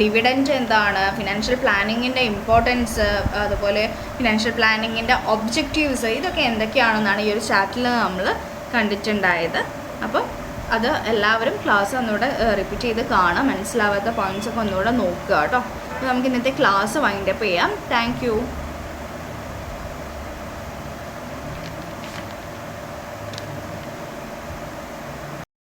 ഡിവിഡൻറ്റ് എന്താണ്, ഫിനാൻഷ്യൽ പ്ലാനിങ്ങിൻ്റെ ഇമ്പോർട്ടൻസ്, അതുപോലെ ഫിനാൻഷ്യൽ പ്ലാനിങ്ങിൻ്റെ ഒബ്ജക്റ്റീവ്സ്, ഇതൊക്കെ എന്തൊക്കെയാണെന്നാണ് ഈ ഒരു ചാപ്റ്ററിൽ നമ്മൾ കണ്ടിട്ടുണ്ടായത്. അപ്പോൾ അത് എല്ലാവരും ക്ലാസ് ഒന്നുകൂടെ റിപ്പീറ്റ് ചെയ്ത് കാണാം, മനസ്സിലാവാത്ത പോയിൻറ്റ്സൊക്കെ ഒന്നുകൂടെ നോക്കുക കേട്ടോ. അപ്പോൾ നമുക്ക് ഇന്നത്തെ ക്ലാസ് വൈൻഡപ്പ് ചെയ്യാം. Thank you.